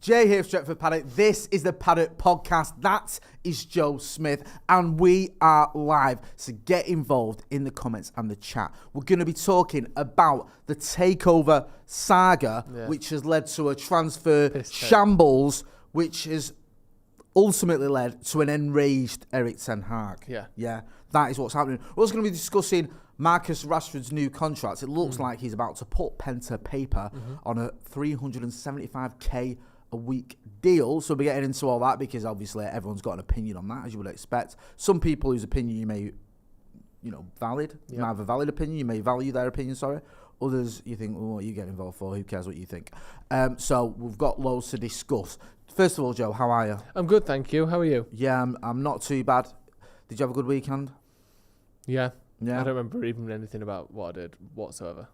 Jay here for Stretford Paddock. This is the Paddock Podcast. That is Joe Smith, and we are live. So get involved in the comments and the chat. We're going to be talking about the Takeover Saga, which has led to a transfer shambles, which has ultimately led to an enraged Erik ten Hag. Yeah, that is what's happening. We're also going to be discussing Marcus Rashford's new contract. It looks like he's about to put pen to paper on a $375k a week deal. So we'll be getting into all that because obviously everyone's got an opinion on that, as you would expect. Some people whose opinion you may, valid. You may have a valid opinion. You may value their opinion, sorry. Others, you think, well, what are you getting involved for? Who cares what you think? So we've got loads to discuss. First of all, Joe, how are you? I'm good, thank you. How are you? Yeah, I'm not too bad. Did you have a good weekend? Yeah. I don't remember even anything about what I did whatsoever.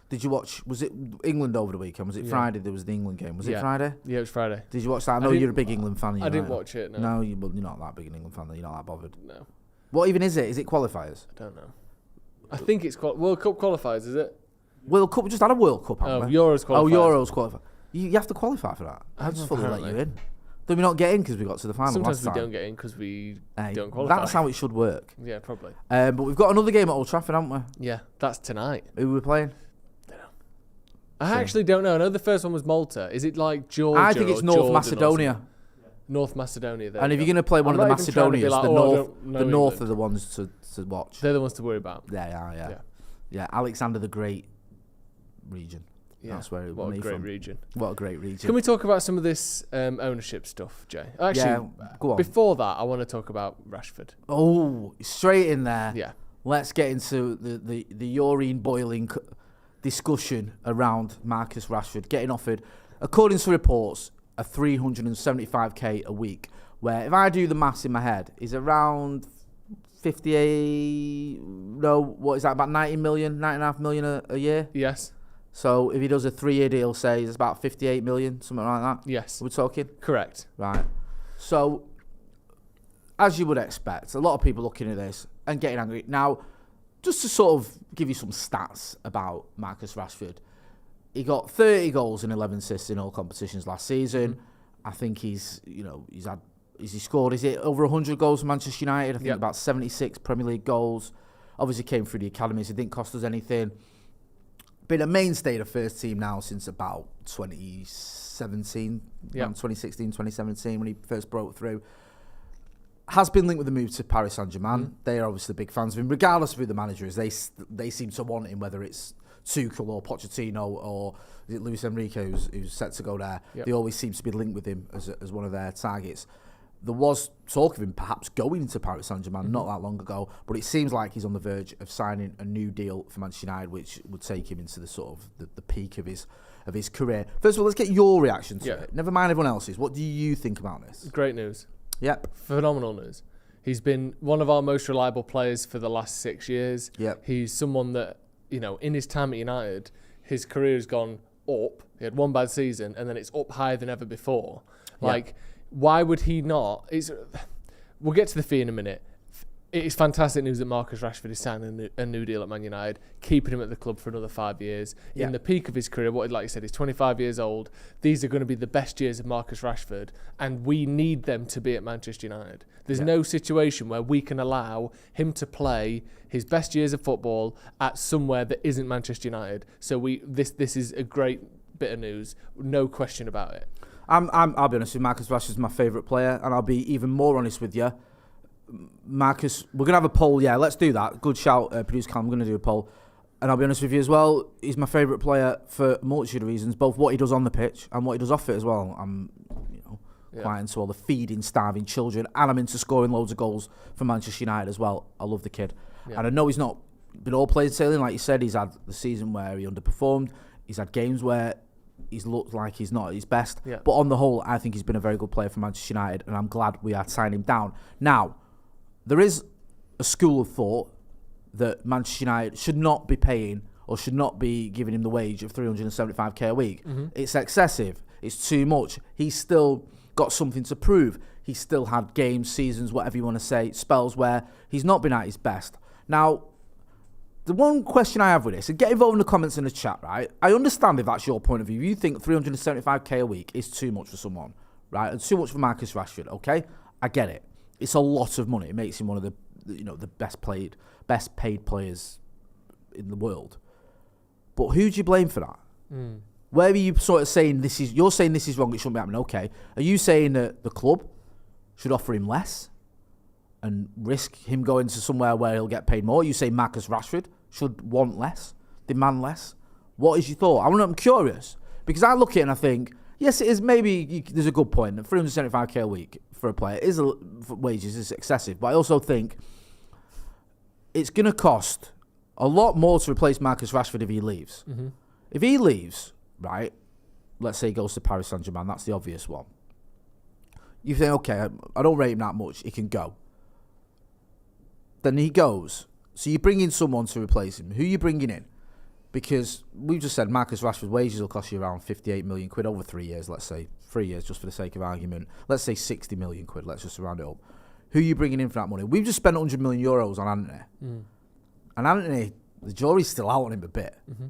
Did you watch, was it England over the weekend? Was it Friday there was the England game? Was it Friday? Yeah, it was Friday. Did you watch that? I know you're a big England fan. I didn't watch it, no. No, you're not that big an England fan. You're not that bothered. No. What even is it? Is it qualifiers? I don't know. I think it's World Cup qualifiers, is it? World Cup? We just had a World Cup, haven't we? Euros qualifiers. Oh, Euros qualifier. You have to qualify for that. I just fully let you in. Did we not get in because we got to the final Sometimes last we time? don't get in because we don't qualify. That's how it should work. Yeah, probably. But we've got another game at Old Trafford, haven't we? Yeah, that's tonight. Who are we playing? I actually don't know. I know the first one was Malta. Is it like Georgia? I think it's North Macedonia. North Macedonia. And if you're going to play one of the Macedonians, the north are the ones to watch. They're the ones to worry about. Yeah, Alexander the Great region. Yeah. That's where it What a great from. region. What a great region. Can we talk about some of this ownership stuff, Jay? Actually, go on. Before that, I want to talk about Rashford. Oh, straight in there. Yeah. Let's get into the urine boiling discussion around Marcus Rashford getting offered, according to reports, a $375k a week, where if I do the maths in my head, is around 58, what is that, about 90.5 million a year? Yes. So if he does a 3-year deal, say, it's about 58 million, something like that? Yes. We're talking? Correct. Right. So, as you would expect, a lot of people looking at this and getting angry. Now, just to sort of give you some stats about Marcus Rashford, he got 30 goals and 11 assists in all competitions last season. I think he's scored, is it over 100 goals for Manchester United? I think about 76 Premier League goals. Obviously came through the academies. It didn't cost us anything. Been a mainstay of the first team now since about 2017, around 2016, 2017 when he first broke through. Has been linked with the move to Paris Saint-Germain. They are obviously big fans of him, regardless of who the manager is. They seem to want him, whether it's Tuchel or Pochettino or is it Luis Enrique who's set to go there. They always seem to be linked with him as one of their targets. There was talk of him perhaps going to Paris Saint-Germain not that long ago, but it seems like he's on the verge of signing a new deal for Manchester United, which would take him into the sort of the peak of his career. First of all, let's get your reaction to it. Never mind everyone else's. What do you think about this? Great news. Yep. Phenomenal news. He's been one of our most reliable players for the last 6 years. Yep. He's someone that, in his time at United, his career has gone up. He had one bad season, and then it's up higher than ever before. Why would he not? We'll get to the fee in a minute. It is fantastic news that Marcus Rashford is signing a new deal at Man United, keeping him at the club for another 5 years. In the peak of his career, like you said, he's 25 years old. These are going to be the best years of Marcus Rashford, and we need them to be at Manchester United. There's no situation where we can allow him to play his best years of football at somewhere that isn't Manchester United. So this is a great bit of news, no question about it. I'll be honest with you, Marcus Rashford's my favourite player, and I'll be even more honest with you. Marcus, we're going to have a poll. Yeah, let's do that. Good shout, producer Cam. I'm going to do a poll. And I'll be honest with you as well, he's my favourite player for a multitude of reasons, both what he does on the pitch and what he does off it as well. I'm quite into all the feeding, starving children, and I'm into scoring loads of goals for Manchester United as well. I love the kid. Yeah. And I know he's not been all plain sailing. Like you said, he's had the season where he underperformed. He's had games where he's looked like he's not at his best. Yeah. But on the whole, I think he's been a very good player for Manchester United, and I'm glad we are signing him down. Now, there is a school of thought that Manchester United should not be paying or should not be giving him the wage of $375k a week. It's excessive. It's too much. He's still got something to prove. He's still had games, seasons, whatever you want to say, spells where he's not been at his best. Now, The one question I have with this, and get involved in the comments in the chat, right? I understand if that's your point of view. You think 375k a week is too much for someone, right? And too much for Marcus Rashford, okay? I get it. It's a lot of money. It makes him one of the best paid players in the world. But who do you blame for that? Where are you sort of saying you're saying this is wrong, it shouldn't be happening, okay. Are you saying that the club should offer him less and risk him going to somewhere where he'll get paid more? You say Marcus Rashford should want less, demand less. What is your thought? I'm curious, because I look at it and I think, yes, it is. Maybe there's a good point. 375k a week for a player for wages is excessive, but I also think it's going to cost a lot more to replace Marcus Rashford if he leaves. Mm-hmm. If he leaves, right, let's say he goes to Paris Saint-Germain, that's the obvious one. You think, okay, I don't rate him that much, he can go. Then he goes. So you bring in someone to replace him. Who are you bringing in? Because we've just said Marcus Rashford's wages will cost you around 58 million quid over 3 years, let's say. 3 years, just for the sake of argument. Let's say 60 million quid, let's just round it up. Who are you bringing in for that money? We've just spent 100 million euros on Antony. And Antony, the jury's still out on him a bit. Mm-hmm.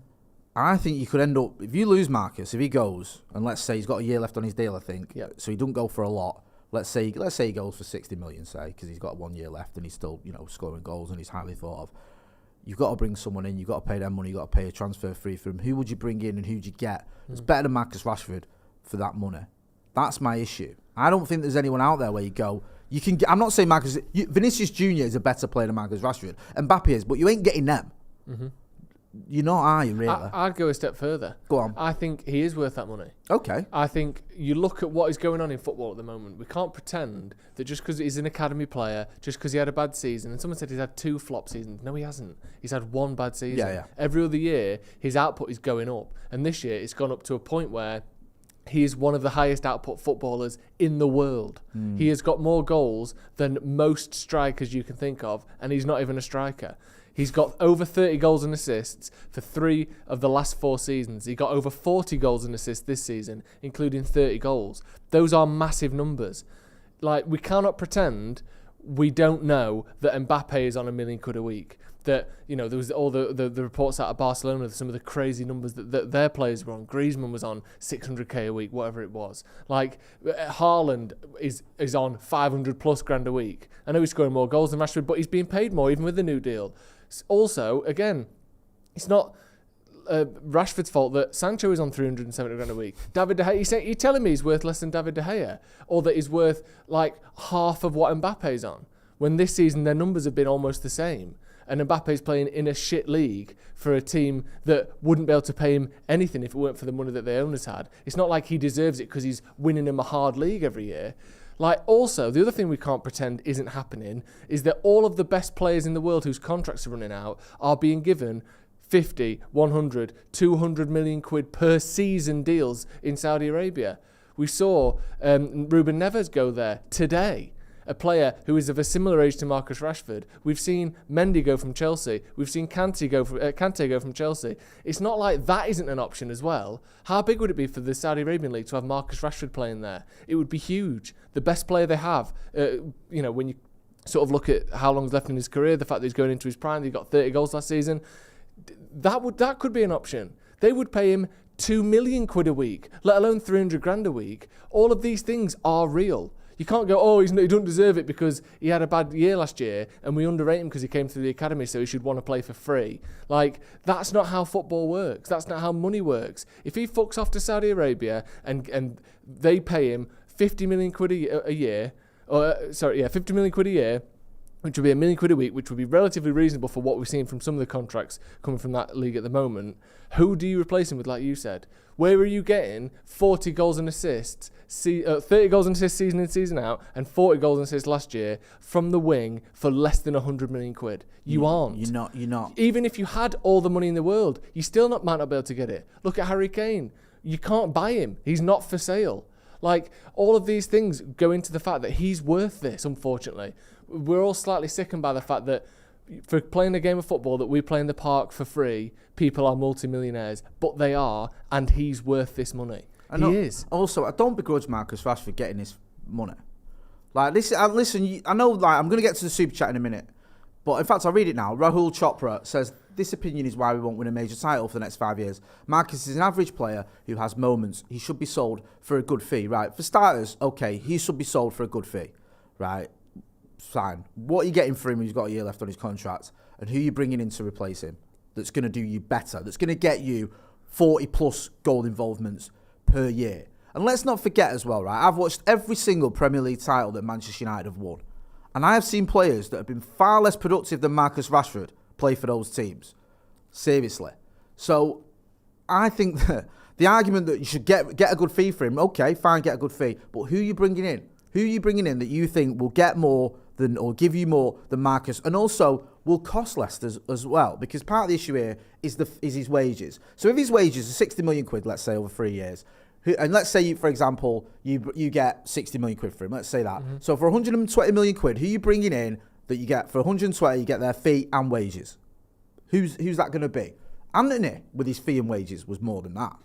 And I think you could end up, if you lose Marcus, if he goes, and let's say he's got a year left on his deal, I think, so he don't go for a lot. Let's say he goes for 60 million, say, because he's got 1 year left and he's still, scoring goals and he's highly thought of. You've got to bring someone in. You've got to pay them money. You've got to pay a transfer fee for him. Who would you bring in and who would you get? It's better than Marcus Rashford for that money. That's my issue. I don't think there's anyone out there where you go, you can. I'm not saying Vinicius Jr. is a better player than Marcus Rashford. Mbappe is, but you ain't getting them. Mm-hmm. You're not, are you, really? I'd go a step further. Go on. I think he is worth that money. Okay. I think you look at what is going on in football at the moment. We can't pretend that just because he's an academy player, just because he had a bad season, and someone said he's had 2 flop seasons. No, he hasn't. He's had 1 bad season. Yeah. Every other year, his output is going up. And this year, it's gone up to a point where he is one of the highest output footballers in the world. He has got more goals than most strikers you can think of, and he's not even a striker. He's got over 30 goals and assists for 3 of the last 4 seasons. He got over 40 goals and assists this season, including 30 goals. Those are massive numbers. Like, we cannot pretend we don't know that Mbappe is on £1 million a week. That, there was all the reports out of Barcelona, some of the crazy numbers that their players were on. Griezmann was on 600k a week, whatever it was. Like, Haaland is on 500 plus grand a week. I know he's scoring more goals than Rashford, but he's being paid more even with the new deal. Also, again, it's not Rashford's fault that Sancho is on 370 grand a week. David De Gea, you're telling me he's worth less than David De Gea? Or that he's worth like half of what Mbappe's on? When this season their numbers have been almost the same. And Mbappe's playing in a shit league for a team that wouldn't be able to pay him anything if it weren't for the money that the owners had. It's not like he deserves it because he's winning him a hard league every year. Like, also, the other thing we can't pretend isn't happening is that all of the best players in the world whose contracts are running out are being given 50, 100, 200 million quid per season deals in Saudi Arabia. We saw Ruben Neves go there today, a player who is of a similar age to Marcus Rashford. We've seen Mendy go from Chelsea. We've seen Kante go from Chelsea. It's not like that isn't an option as well. How big would it be for the Saudi Arabian League to have Marcus Rashford playing there? It would be huge. The best player they have, when you sort of look at how long's left in his career, the fact that he's going into his prime, he got 30 goals last season, that could be an option. They would pay him 2 million quid a week, let alone 300 grand a week. All of these things are real. You can't go, he doesn't deserve it because he had a bad year last year and we underrate him because he came through the academy, so he should want to play for free. Like, that's not how football works. That's not how money works. If he fucks off to Saudi Arabia and they pay him 50 million quid a year, 50 million quid a year, which would be £1 million a week, which would be relatively reasonable for what we've seen from some of the contracts coming from that league at the moment. Who do you replace him with, like you said? Where are you getting 40 goals and assists, 30 goals and assists season in, season out, and 40 goals and assists last year from the wing for less than 100 million quid? You aren't. You're not. Even if you had all the money in the world, you still might not be able to get it. Look at Harry Kane. You can't buy him. He's not for sale. Like, all of these things go into the fact that he's worth this, unfortunately. We're all slightly sickened by the fact that for playing a game of football that we play in the park for free, people are multimillionaires, but they are, and he's worth this money. He is. Also, I don't begrudge Marcus Rashford getting this money. Like, this, listen, I know, like, I'm going to get to the super chat in a minute, But in fact, I'll read it now. Rahul Chopra says, this opinion is why we won't win a major title for the next 5 years. Marcus is an average player who has moments. He should be sold for a good fee. Right, for starters, okay, he should be sold for a good fee. Right, fine. What are you getting for him when he's got a year left on his contract? And who are you bringing in to replace him that's going to do you better, that's going to get you 40-plus goal involvements per year? And let's not forget as well, right, I've watched every single Premier League title that Manchester United have won. And I have seen players that have been far less productive than Marcus Rashford play for those teams. Seriously. So I think that the argument that you should get a good fee for him, okay, fine, get a good fee. But who are you bringing in? Who are you bringing in that you think will get more than, or give you more than Marcus, and also will cost less as well? Because part of the issue here is his wages. So if his wages are 60 million quid, let's say over 3 years, and let's say, for example, you get 60 million quid for him. Let's say that. Mm-hmm. So for 120 million quid, who are you bringing in that you get for 120? You get their fee and wages. Who's that going to be? Anthony, with his fee and wages, was more than that.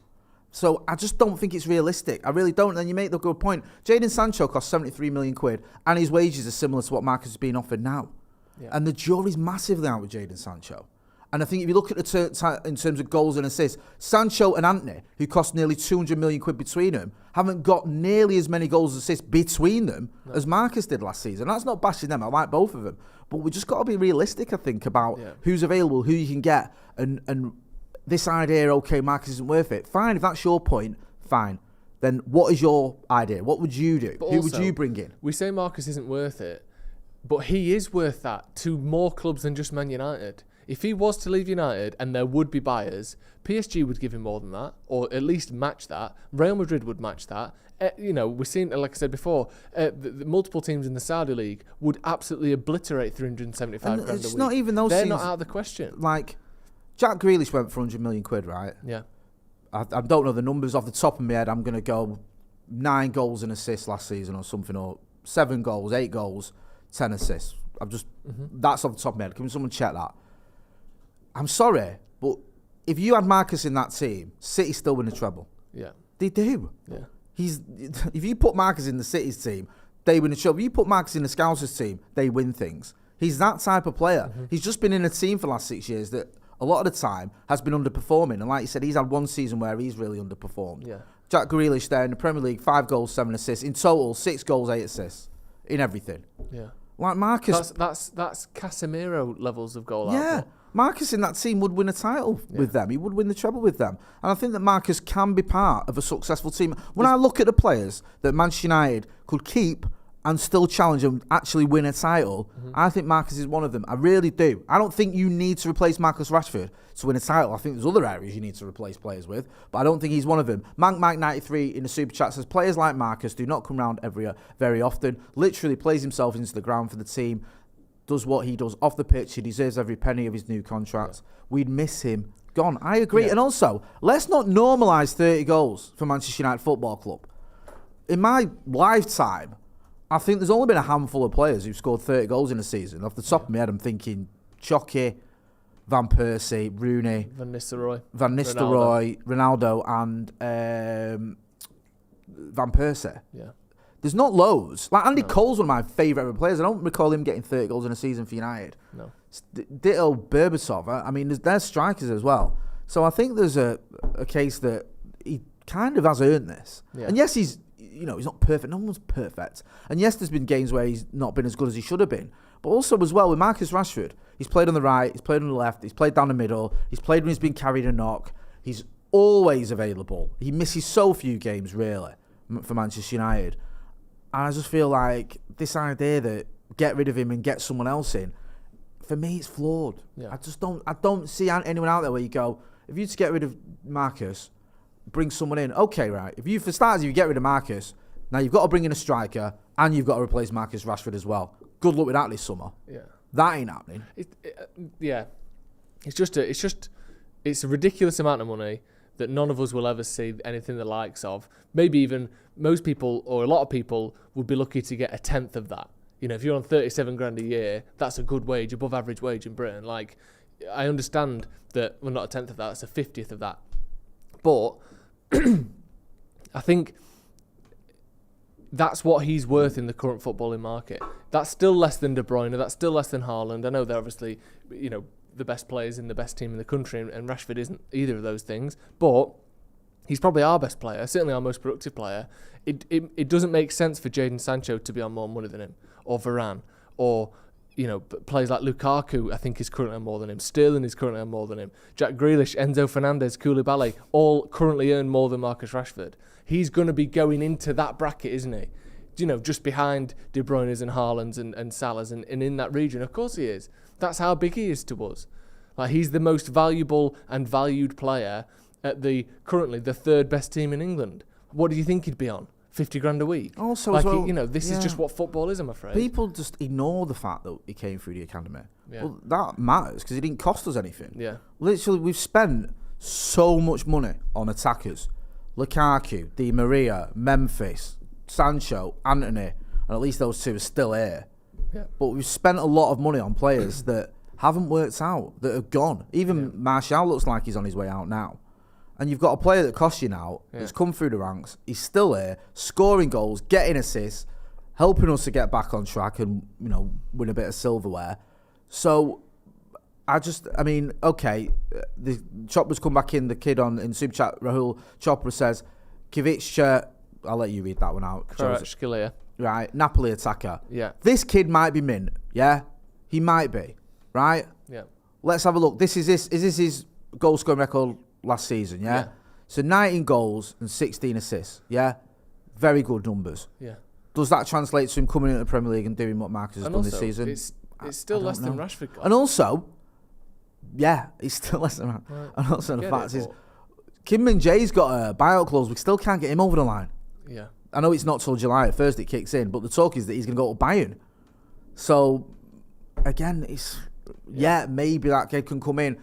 So I just don't think it's realistic. I really don't. And then you make the good point. Jadon Sancho costs 73 million quid, and his wages are similar to what Marcus is being offered now. Yeah. And the jury's massively out with Jadon Sancho. And I think if you look at in terms of goals and assists, Sancho and Antony, who cost nearly 200 million quid between them, haven't got nearly as many goals and assists between them as Marcus did last season. That's not bashing them. I like both of them. But we just got to be realistic, I think, about who's available, who you can get. And this idea, okay, Marcus isn't worth it. Fine, if that's your point, fine. Then what is your idea? What would you do? Who would you bring in? We say Marcus isn't worth it, but he is worth that to more clubs than just Man United. If he was to leave United and there would be buyers, PSG would give him more than that, or at least match that. Real Madrid would match that. We're seeing, like I said before, the multiple teams in the Saudi League would absolutely obliterate 375 grand a week. It's not even those They're teams. not out of the question. Like, Jack Grealish went for 100 million quid, right? Yeah. I don't know the numbers off the top of my head. I'm going to go 9 goals and assists last season or something, or 7 goals, 8 goals, 10 assists. That's off the top of my head. Can someone check that? I'm sorry, but if you had Marcus in that team, City still win the treble. Yeah. They do. Yeah. If you put Marcus in the City's team, they win the treble. If you put Marcus in the Scousers team, they win things. He's that type of player. Mm-hmm. He's just been in a team for the last 6 years that a lot of the time has been underperforming. And like you said, he's had one season where he's really underperformed. Yeah. Jack Grealish there in the Premier League, 5 goals, 7 assists. In total, 6 goals, 8 assists in everything. Yeah. Like Marcus. That's Casemiro levels of goal Yeah. output. Marcus in that team would win a title with them. He would win the treble with them. And I think that Marcus can be part of a successful team. When I look at the players that Manchester United could keep and still challenge and actually win a title, I think Marcus is one of them. I really do. I don't think you need to replace Marcus Rashford to win a title. I think there's other areas you need to replace players with, but I don't think he's one of them. Mike93 in the Super Chat says, players like Marcus do not come around very often. Literally plays himself into the ground for the team. Does what he does off the pitch. He deserves every penny of his new contract. Yeah. We'd miss him. Gone. I agree. Yeah. And also, let's not normalise 30 goals for Manchester United Football Club. In my lifetime, I think there's only been a handful of players who've scored 30 goals in a season. Off the top of my head, I'm thinking Chucky, Van Persie, Rooney, Van Nistelrooy, Ronaldo and Van Persie. Yeah. There's not loads. Like Andy Cole's one of my favourite ever players. I don't recall him getting 30 goals in a season for United. No. Ditto Berbatov. I mean, there's strikers as well. So I think there's a case that he kind of has earned this. Yeah. And yes, he's not perfect. No one's perfect. And yes, there's been games where he's not been as good as he should have been. But also as well with Marcus Rashford, he's played on the right, he's played on the left, he's played down the middle, he's played when he's been carried a knock. He's always available. He misses so few games, really, for Manchester United. And I just feel like this idea that get rid of him and get someone else in, for me, it's flawed. Yeah. I don't see anyone out there where you go, if you just get rid of Marcus, bring someone in. Okay, right. If you get rid of Marcus, now you've got to bring in a striker and you've got to replace Marcus Rashford as well. Good luck with that this summer. Yeah. That ain't happening. It's a ridiculous amount of money that none of us will ever see anything the likes of. Maybe even most people or a lot of people would be lucky to get a tenth of that. If you're on 37 grand a year, that's a good wage, above average wage in Britain. Like, I understand that, well, not a tenth of that, it's a 50th of that. But I think that's what he's worth in the current footballing market. That's still less than De Bruyne. That's still less than Haaland. I know they're obviously, the best players in the best team in the country, and Rashford isn't either of those things. But he's probably our best player, certainly our most productive player. It doesn't make sense for Jadon Sancho to be on more money than him, or Varane, or players like Lukaku, I think, is currently on more than him. Sterling is currently on more than him. Jack Grealish, Enzo Fernandez, Koulibaly, all currently earn more than Marcus Rashford. He's going to be going into that bracket, isn't he? Just behind De Bruyne's and Haaland's and Salah's and in that region. Of course he is. That's how big he is to us. Like, he's the most valuable and valued player at currently the third best team in England. What do you think he'd be on? 50 grand a week. Also, like, as well, this is just what football is, I'm afraid. People just ignore the fact that he came through the academy. Yeah. Well, that matters because it didn't cost us anything. Yeah. Literally, we've spent so much money on attackers. Lukaku, Di Maria, Memphis, Sancho, Anthony, and at least those two are still here. Yeah. But we've spent a lot of money on players that haven't worked out, that are gone. Even Martial looks like he's on his way out now. And you've got a player that costs you now, that's come through the ranks, he's still here, scoring goals, getting assists, helping us to get back on track and, win a bit of silverware. So, okay, the Chopper's come back in, the kid in Super Chat, Rahul Chopper says, Kivic, I'll let you read that one out. Kvaratskhelia. Right, Napoli attacker. Yeah. This kid might be mint, yeah? He might be, right? Yeah. Let's have a look. Is this his goal scoring record last season, yeah? So 19 goals and 16 assists, yeah? Very good numbers. Yeah. Does that translate to him coming into the Premier League and doing what Marcus has done this season? It's still less than Rashford got. And also, he's still less than Rashford. Right. And also the fact is, Kim Min-jae's got a buyout clause. We still can't get him over the line. Yeah. I know it's not till July at first it kicks in, but the talk is that he's going to go to Bayern. So, again, maybe that kid can come in.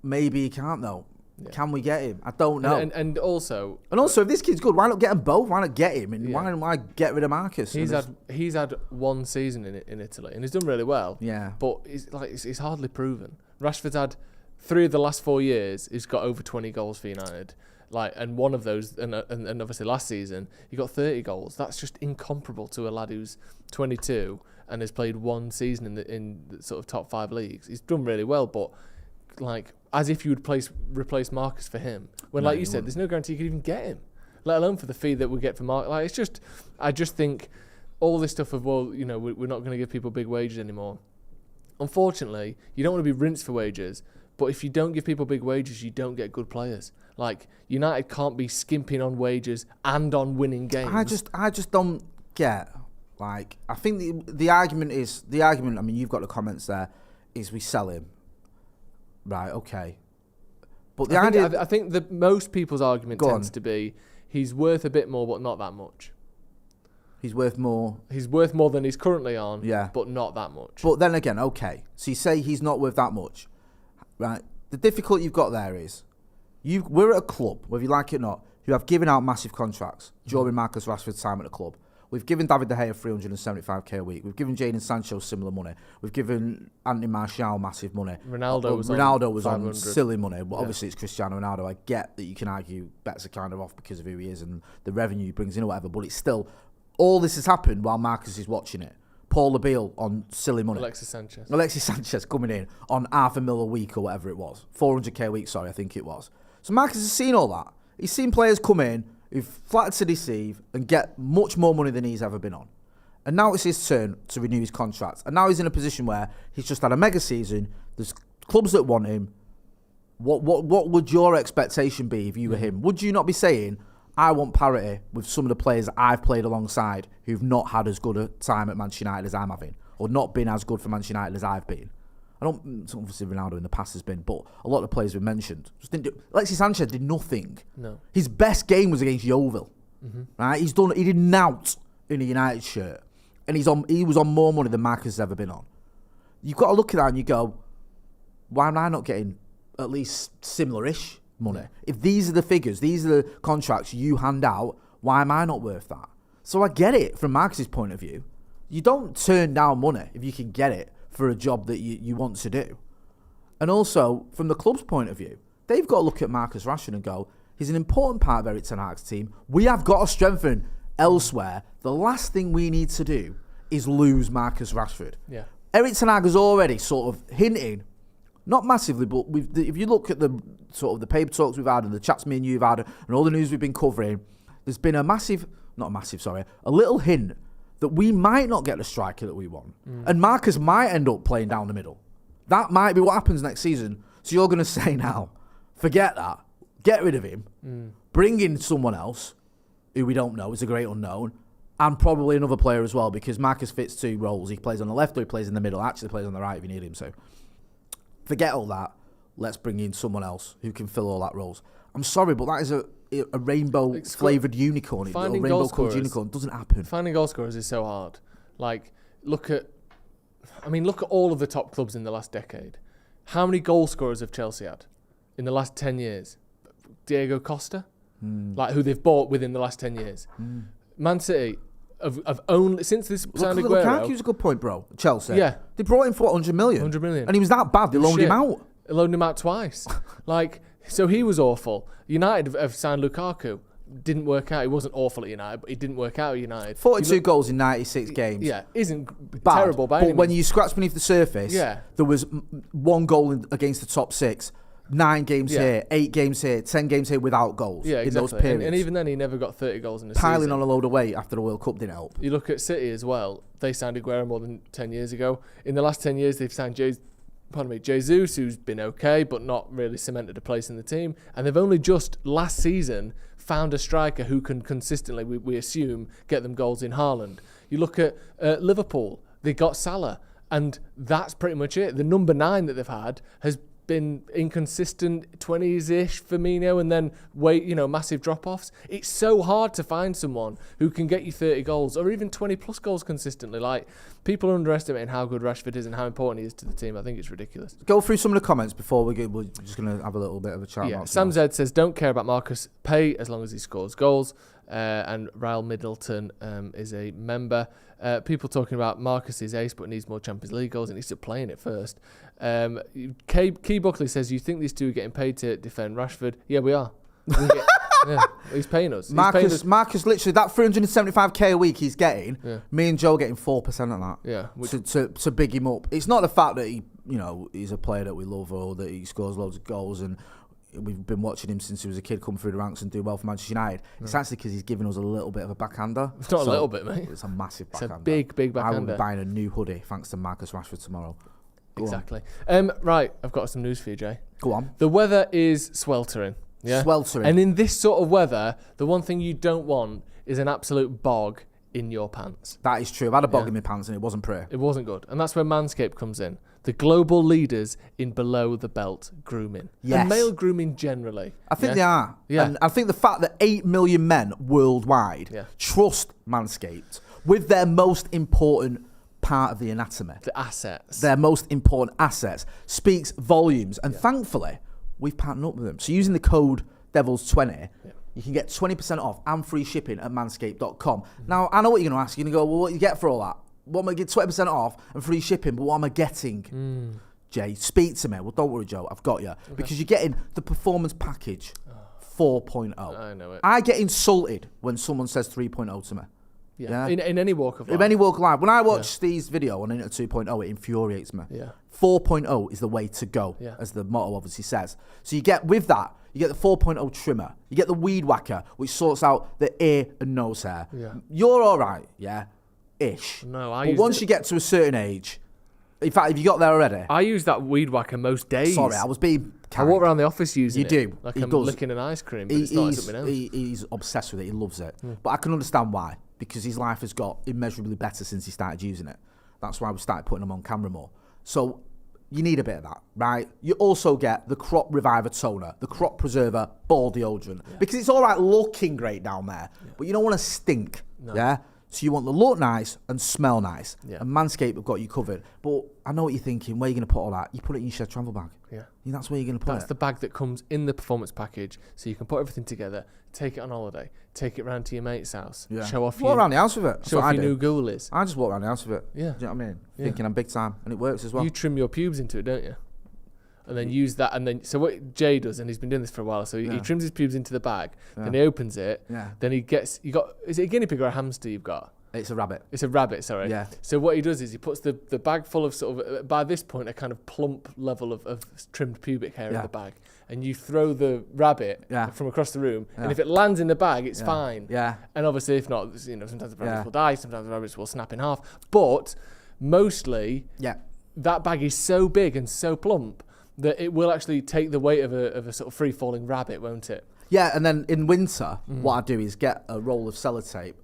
Maybe he can't, though. Yeah. Can we get him? I don't know. And also, if this kid's good, why not get them both? Why not get him? And why get rid of Marcus? He's had one season in Italy and he's done really well. Yeah. But it's hardly proven. Rashford's had 3 of the last 4 years. He's got over 20 goals for United. And one of those, and obviously last season he got 30 goals. That's just incomparable to a lad who's 22 and has played one season in the sort of top 5 leagues. He's done really well, but as if you would replace Marcus for him. When, like you said, there's no guarantee you could even get him, let alone for the fee that we get for Marcus. I just think all this stuff of, we're not going to give people big wages anymore. Unfortunately, you don't want to be rinsed for wages, but if you don't give people big wages, you don't get good players. United can't be skimping on wages and on winning games. I just don't get, I think the argument, I mean, you've got the comments there, is we sell him. Right, okay. But I think that most people's argument tends to be he's worth a bit more, but not that much. He's worth more. He's worth more than he's currently on, yeah, but not that much. But then again, okay. So you say he's not worth that much, right? The difficulty you've got there is, we're at a club, whether you like it or not, who have given out massive contracts during Marcus Rashford's time at the club. We've given David De Gea $375k a week. We've given Jadon Sancho similar money. We've given Anthony Martial massive money. Ronaldo was on silly money. But obviously it's Cristiano Ronaldo. I get that you can argue bets are kind of off because of who he is and the revenue he brings in or whatever. But it's still, all this has happened while Marcus is watching it. Paul Labille on silly money. Alexis Sanchez coming in on $500,000 a week or whatever it was. 400k a week, sorry, I think it was. So Marcus has seen all that. He's seen players come in who've flattered to deceive and get much more money than he's ever been on. And now it's his turn to renew his contract. And now he's in a position where he's just had a mega season. There's clubs that want him. What would your expectation be if you were him? Would you not be saying, I want parity with some of the players that I've played alongside who've not had as good a time at Manchester United as I'm having, or not been as good for Manchester United as I've been? Obviously Ronaldo in the past has been, but a lot of the players we mentioned just didn't do. Alexis Sanchez did nothing. No. His best game was against Yeovil. Mm-hmm. Right? He did nout in a United shirt, and he was on more money than Marcus has ever been on. You've got to look at that and you go, why am I not getting at least similar-ish money? If these are the figures, these are the contracts you hand out, why am I not worth that? So I get it from Marcus's point of view. You don't turn down money if you can get it for a job that you want to do. And also, from the club's point of view, they've got to look at Marcus Rashford and go, he's an important part of Eric Ten Hag's team. We have got to strengthen elsewhere, the last thing we need to do is lose Marcus Rashford. Yeah. Erik ten Hag has already sort of hinting, not massively, but if you look at the sort of the paper talks we've had and the chats me and you've had and all the news we've been covering, there's been a little hint that we might not get the striker that we want. And Marcus might end up playing down the middle. That might be what happens next season. So you're going to say now, forget that, get rid of him, bring in someone else who we don't know, is a great unknown, and probably another player as well, because Marcus fits 2 roles. He plays on the left or he plays in the middle. Actually plays on the right if you need him. So forget all that. Let's bring in someone else who can fill all that roles. I'm sorry, but that is a rainbow-flavoured unicorn. A rainbow-coloured unicorn. Doesn't happen. Finding goal scorers is so hard. Like, look at all of the top clubs in the last decade. How many goal scorers have Chelsea had in the last 10 years? Diego Costa? Like, who they've bought within the last 10 years. Man City have only, since this signed Aguero... Lukaku's a good point, bro. Chelsea. Yeah. They brought him for 100 million. 100 million. And he was that bad, they loaned him out. They loaned him out twice. Like, so he was awful. United have signed Lukaku. Didn't work out. He wasn't awful at United, but he didn't work out at United. 42 goals in 96 games. Yeah, isn't bad, terrible by any but when means. you scratch beneath the surface, there was 1 goal against the top 6, 9 games here, 8 games here, 10 games here without goals in those periods. And even then, he never got 30 goals in a season. season. On a load of weight after the World Cup didn't help. You look at City as well. They signed Aguero more than 10 years ago. In the last 10 years, they've signed Jesus, who's been okay, but not really cemented a place in the team. And they've only just last season found a striker who can consistently, we assume, get them goals in Haaland. You look at Liverpool, they got Salah, and that's pretty much it. The number 9 that they've had has been inconsistent, 20s-ish Firmino, and then massive drop-offs. It's so hard to find someone who can get you 30 goals or even 20-plus goals consistently. Like, people are underestimating how good Rashford is and how important he is to the team. I think it's ridiculous. Go through some of the comments before we're just going to have a little bit of a chat. Yeah, Sam Zed says, don't care about Marcus, pay as long as he scores goals. And Raul Middleton is a member. People talking about Marcus is ace but needs more Champions League goals and he's still playing it first. Key Buckley says, you think these two are getting paid to defend Rashford? Yeah, we are. He's paying us. Marcus literally, that 375k a week he's getting, me and Joe are getting 4% of that. Yeah. To big him up. It's not the fact that he's a player that we love or that he scores loads of goals and we've been watching him since he was a kid come through the ranks and do well for Manchester United. It's actually because he's given us a little bit of a backhander. It's not a little bit, mate. It's a massive backhander. It's a big backhander. I will be buying a new hoodie thanks to Marcus Rashford tomorrow. Exactly. Right, I've got some news for you, Jay. Go on. The weather is sweltering. Yeah? Sweltering. And in this sort of weather, the one thing you don't want is an absolute bog in your pants. That is true. I've had a bog in my pants and it wasn't pretty. It wasn't good. And that's where Manscaped comes in. The global leaders in below-the-belt grooming. Yes. And male grooming generally. I think they are. Yeah. And I think the fact that 8 million men worldwide trust Manscaped with their most important part of the anatomy. The assets. Their most important assets speaks volumes. And thankfully, we've partnered up with them. So using the code DEVILS20, you can get 20% off and free shipping at manscaped.com. Now, I know what you're going to ask. You're going to go, well, what do you get for all that? What am I get 20% off and free shipping, but what am I getting? Jay, speak to me. Well, don't worry, Joe. I've got you. Okay. Because you're getting the Performance Package 4.0. I know it. I get insulted when someone says 3.0 to me. Yeah. In any walk of life. In any walk of life. When I watch Steve's video on Inter 2.0, it infuriates me. Yeah. 4.0 is the way to go, as the motto obviously says. So you get, with that, you get the 4.0 trimmer. You get the weed whacker, which sorts out the ear and nose hair. Yeah. You're all right, ish. No, but once you get to a certain age, in fact, if you got there already, I use that weed whacker most days. Sorry, I was being kind. I walk around the office using it. You do. Like I'm licking an ice cream, but it's not something else. He's obsessed with it. He loves it. But I can understand why, because his life has got immeasurably better since he started using it. That's why we started putting him on camera more. So you need a bit of that, right? You also get the Crop Reviver Toner, the Crop Preserver Ball Deodorant, because it's all right looking great down there, but you don't want to stink, So you want to look nice and smell nice. Yeah. And Manscaped have got you covered. But I know what you're thinking. Where are you going to put all that? You put it in your shed travel bag. Yeah. That's where you're going to put it. That's the bag that comes in the Performance Package. So you can put everything together, take it on holiday, take it round to your mate's house, show off walk around the house with it. Show off your new ghoulies. I just walk around the house with it. Yeah. Do you know what I mean? Thinking I'm big time. And it works as well. You trim your pubes into it, don't you? and then use that. And then, so what Jay does, and he's been doing this for a while, so he trims his pubes into the bag, then he opens it, then is it a guinea pig or a hamster you've got? It's a rabbit. It's a rabbit, sorry. Yeah. So what he does is he puts the bag full of sort of, by this point, a kind of plump level of trimmed pubic hair in the bag. And you throw the rabbit from across the room. And if it lands in the bag, it's fine. Yeah. And obviously, if not, sometimes the rabbits will die, sometimes the rabbits will snap in half. But mostly, that bag is so big and so plump that it will actually take the weight of a sort of free-falling rabbit, won't it? Yeah, and then in winter, what I do is get a roll of sellotape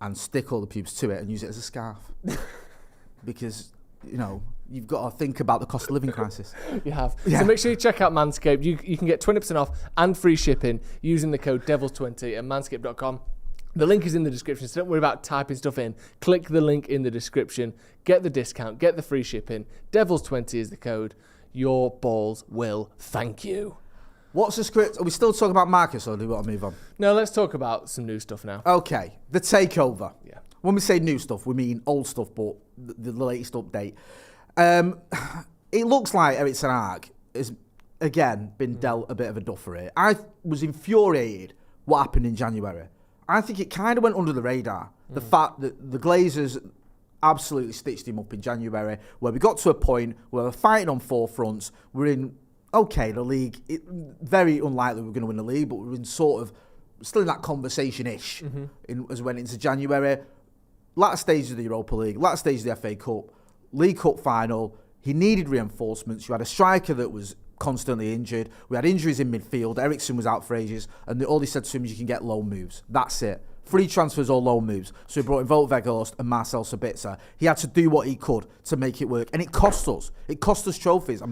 and stick all the pubes to it and use it as a scarf. Because, you've got to think about the cost of living crisis. You have. Yeah. So make sure you check out Manscaped. You can get 20% off and free shipping using the code DEVILS20 at manscaped.com. The link is in the description, so don't worry about typing stuff in. Click the link in the description. Get the discount. Get the free shipping. DEVILS20 is the code. Your balls will thank you. What's the script? Are we still talking about Marcus, or do we want to move on? No, let's talk about some new stuff now. Okay, the takeover. Yeah. When we say new stuff, we mean old stuff, but the latest update. It looks like Erik ten Hag has, again, been dealt a bit of a duffer here. I was infuriated what happened in January. I think it kind of went under the radar. The fact that the Glazers absolutely stitched him up in January, where we got to a point where we're fighting on four fronts. We're in... Okay, the league, very unlikely we're going to win the league, but we're in sort of, still in that conversation-ish as we went into January. Latter stages of the Europa League, latter stages of the FA Cup, League Cup final. He needed reinforcements. You had a striker that was constantly injured. We had injuries in midfield. Eriksen was out for ages, and all he said to him is you can get loan moves. That's it. Free transfers or loan moves. So he brought in Wout Weghorst and Marcel Sabitzer. He had to do what he could to make it work, and it cost us. It cost us trophies.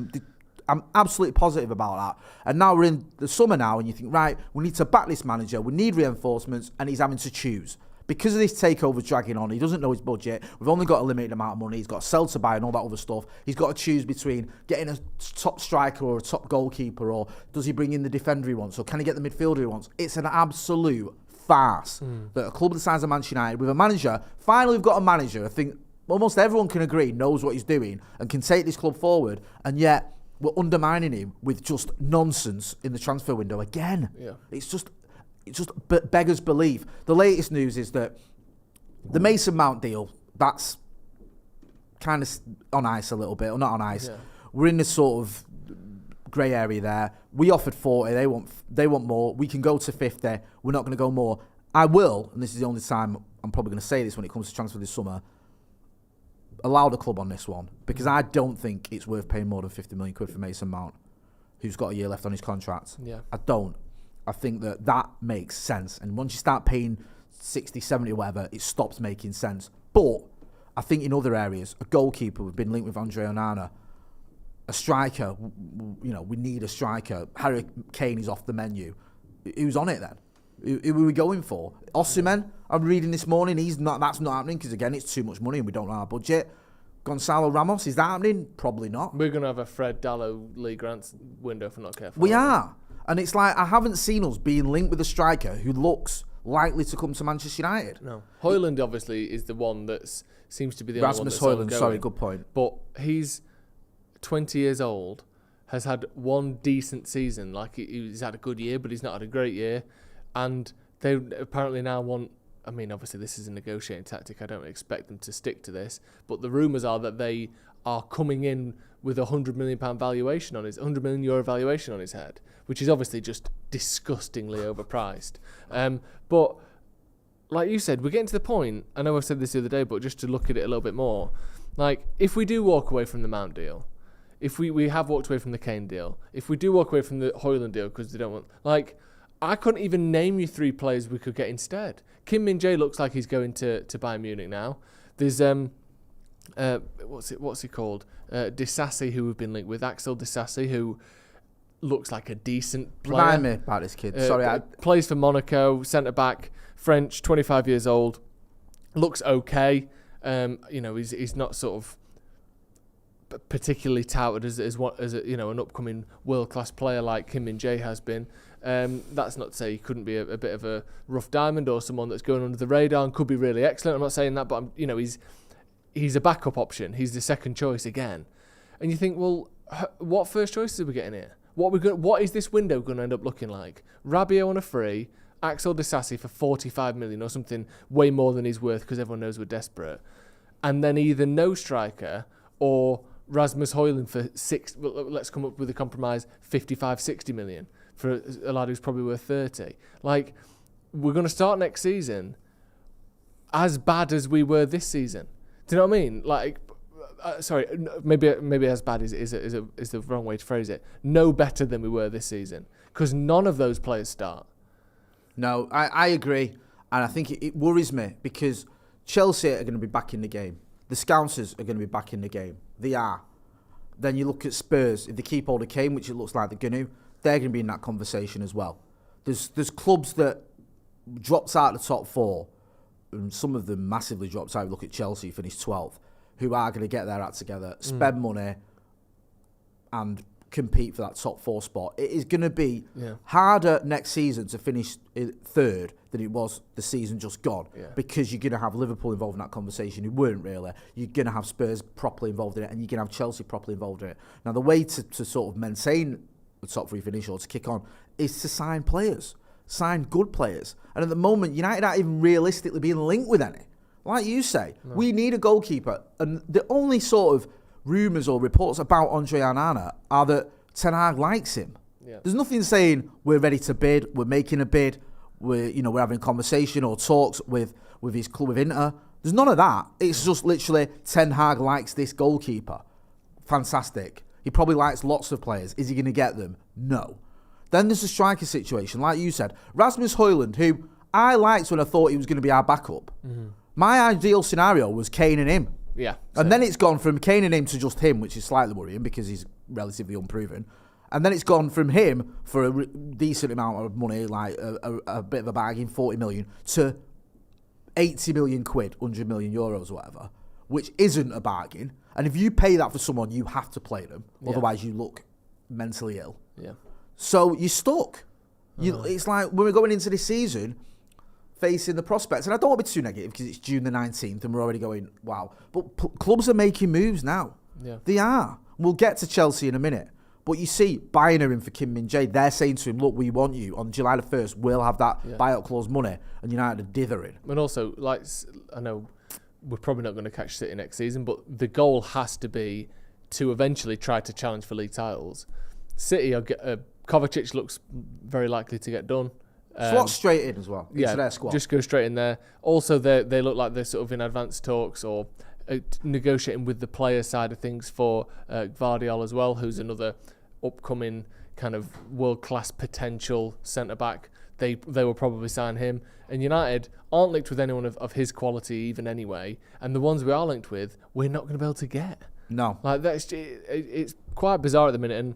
I'm absolutely positive about that. And now we're in the summer now, and you think, right, we need to back this manager, we need reinforcements, and he's having to choose. Because of this takeover dragging on, he doesn't know his budget, we've only got a limited amount of money, he's got to sell to buy and all that other stuff. He's got to choose between getting a top striker or a top goalkeeper, or does he bring in the defender he wants, or can he get the midfielder he wants? It's an absolute farce that a club the size of Manchester United, with a manager, finally we've got a manager, I think almost everyone can agree, knows what he's doing, and can take this club forward, and yet we're undermining him with just nonsense in the transfer window again. Yeah. It just beggars belief. The latest news is that the Mason Mount deal, that's kind of on ice a little bit, or not on ice. Yeah. We're in this sort of grey area there. We offered 40, they want more. We can go to 50. We're not going to go more. I will, and this is the only time I'm probably going to say this when it comes to transfer this summer, allow the club on this one, because I don't think it's worth paying more than 50 million quid for Mason Mount, who's got a year left on his contract. Yeah. I don't. I think that makes sense. And once you start paying 60, 70 or whatever, it stops making sense. But I think in other areas, a goalkeeper, we've been linked with Andre Onana, a striker, we need a striker. Harry Kane is off the menu. Who's on it then? Who are we going for? Osimhen, I'm reading this morning, that's not happening because, again, it's too much money and we don't know our budget. Gonzalo Ramos, is that happening? Probably not. We're going to have a Fred Dallo, Lee Grant window if we're not careful. We are. And it's like, I haven't seen us being linked with a striker who looks likely to come to Manchester United. No. Hoyland, obviously, is the one that seems to be the only one that's Hoyland, ongoing. sorry, good point. But he's 20 years old, has had one decent season. Like, he's had a good year, but he's not had a great year. And they apparently now want... I mean, obviously, this is a negotiating tactic. I don't expect them to stick to this. But the rumours are that they are coming in with £100 million valuation on €100 million valuation on his head, which is obviously just disgustingly overpriced. But like you said, we're getting to the point. I know I've said this the other day, but just to look at it a little bit more, like if we do walk away from the Mount deal, if we have walked away from the Kane deal, if we do walk away from the Hoyland deal because they don't want, like, I couldn't even name you 3 players we could get instead. Kim Min-jae looks like he's going to Bayern Munich now. There's what's he called? Disasi, who we've been linked with, Axel Disasi, who looks like a decent player. Remind me about this kid. Sorry, plays for Monaco, centre back, French, 25 years old. Looks okay. He's not sort of particularly touted as an upcoming world class player like Kim Min-jae has been. That's not to say he couldn't be a bit of a rough diamond or someone that's going under the radar and could be really excellent. I'm not saying that, but he's a backup option. He's the second choice again. And you think, well, what first choices are we getting here? What is this window going to end up looking like? Rabiot on a free, Axel Disasi for 45 million or something way more than he's worth because everyone knows we're desperate. And then either no striker or Rasmus Højlund for let's come up with a compromise, 55, 60 million for a lad who's probably worth 30. Like, we're going to start next season as bad as we were this season. Do you know what I mean? Like, sorry, maybe as bad is the wrong way to phrase it. No better than we were this season because none of those players start. No, I agree, and I think it worries me because Chelsea are going to be back in the game. The Scousers are going to be back in the game. They are. Then you look at Spurs. If they keep all the Kane, which it looks like they're going to, they're going to be in that conversation as well. There's clubs that dropped out of the top four, and some of them massively dropped out. Look at Chelsea, finished 12th, who are going to get their act together, spend money, and compete for that top four spot. It is going to be harder next season to finish third than it was the season just gone because you're going to have Liverpool involved in that conversation who weren't really. You're going to have Spurs properly involved in it and you're going to have Chelsea properly involved in it. Now, the way to sort of maintain the top three finish or to kick on is to sign players, sign good players. And at the moment, United aren't even realistically being linked with any. Like you say, we need a goalkeeper. And the only sort of rumours or reports about Andre Onana are that Ten Hag likes him. Yeah. There's nothing saying we're ready to bid, we're making a bid, we're having a conversation or talks with his club, with Inter. There's none of that. It's just literally Ten Hag likes this goalkeeper. Fantastic. He probably likes lots of players. Is he going to get them? No. Then there's the striker situation, like you said. Rasmus Højlund, who I liked when I thought he was going to be our backup. Mm-hmm. My ideal scenario was Kane and him. Yeah. And then it's gone from Kane and him to just him, which is slightly worrying because he's relatively unproven. And then it's gone from him for a decent amount of money, like a bit of a bargain, 40 million, to 80 million quid, 100 million euros or whatever, which isn't a bargain. And if you pay that for someone, you have to play them. Yeah. Otherwise, you look mentally ill. Yeah. So you're stuck. It's like when we're going into this season, facing the prospects, and I don't want to be too negative because it's June the 19th and we're already going, wow. But clubs are making moves now. Yeah. They are. We'll get to Chelsea in a minute. But you see, Bayern are in for Kim Min-jae. They're saying to him, look, we want you. On July the 1st, we'll have that buyout clause money. And United are dithering. And also, like, I know we're probably not going to catch City next season, but the goal has to be to eventually try to challenge for league titles. City, Kovacic looks very likely to get done. Slot straight in as well. Yeah, their squad. Just go straight in there. Also, they look like they're sort of in advanced talks or negotiating with the player side of things for Gvardiol as well, who's another upcoming kind of world-class potential centre-back. They will probably sign him. And United aren't linked with anyone of his quality even anyway. And the ones we are linked with, we're not going to be able to get. No. Like it's quite bizarre at the minute. And,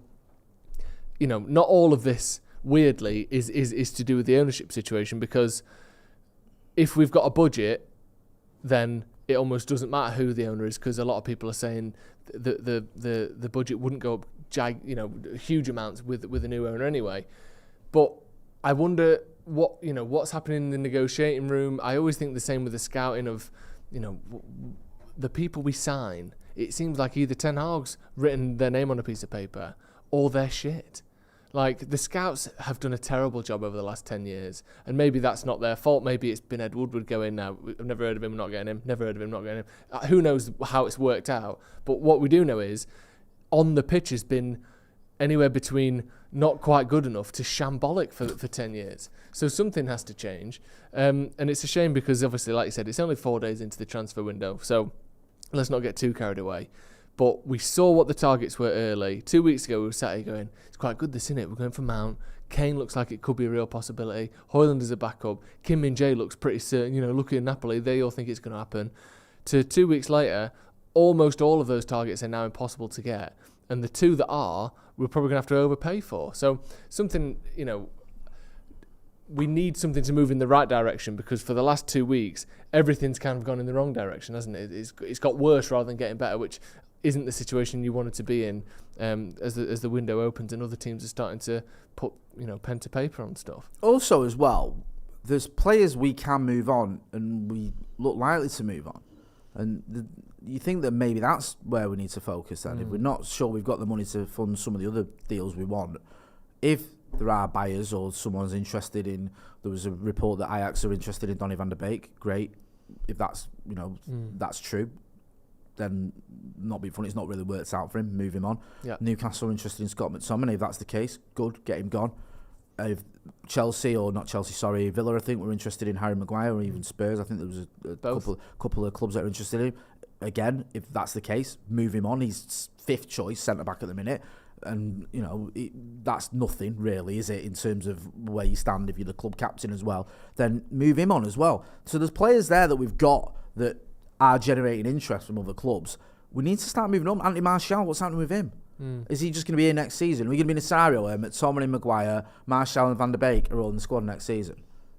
not all of this, weirdly, is to do with the ownership situation, because if we've got a budget, then it almost doesn't matter who the owner is, because a lot of people are saying the budget wouldn't go up huge amounts with a new owner anyway. But I wonder what's happening in the negotiating room. I always think the same with the scouting of the people we sign. It seems like either Ten Hag's written their name on a piece of paper or they're shit. Like, the scouts have done a terrible job over the last 10 years, and maybe that's not their fault. Maybe it's been Ed Woodward going, now, I've never heard of him, I'm not getting him, never heard of him, not getting him. Who knows how it's worked out? But what we do know is, on the pitch has been anywhere between not quite good enough to shambolic for 10 years. So something has to change. And it's a shame because, obviously, like you said, it's only 4 days into the transfer window, so let's not get too carried away. But we saw what the targets were early. 2 weeks ago, we were sat here going, it's quite good this, isn't it? We're going for Mount. Kane looks like it could be a real possibility. Højlund is a backup. Kim Min-jae looks pretty certain. Looking at Napoli, they all think it's going to happen. To 2 weeks later, almost all of those targets are now impossible to get. And the two that are, we're probably going to have to overpay for. So something, we need something to move in the right direction, because for the last 2 weeks, everything's kind of gone in the wrong direction, hasn't it? It's got worse rather than getting better, which isn't the situation you wanted to be in as the window opens and other teams are starting to put pen to paper on stuff. Also, as well, there's players we can move on and we look likely to move on, and you think that maybe that's where we need to focus then. If we're not sure we've got the money to fund some of the other deals we want, if there are buyers or someone's interested in, there was a report that Ajax are interested in Donny van der Beek, great. If that's, that's true, then not being funny, it's not really worked out for him, move him on. Yeah. Newcastle are interested in Scott McTominay, if that's the case, good, get him gone. If Villa, I think, were interested in Harry Maguire, or even Spurs. I think there was a couple of clubs that are interested in him. Again, if that's the case, move him on. He's fifth choice centre-back at the minute. And, that's nothing, really, is it, in terms of where you stand if you're the club captain as well. Then move him on as well. So there's players there that we've got that are generating interest from other clubs. We need to start moving on. Anthony Martial, what's happening with him? Is he just going to be here next season? Are we going to be in a scenario where McTominay, Maguire, Martial and Van der Beek are all in the squad next season?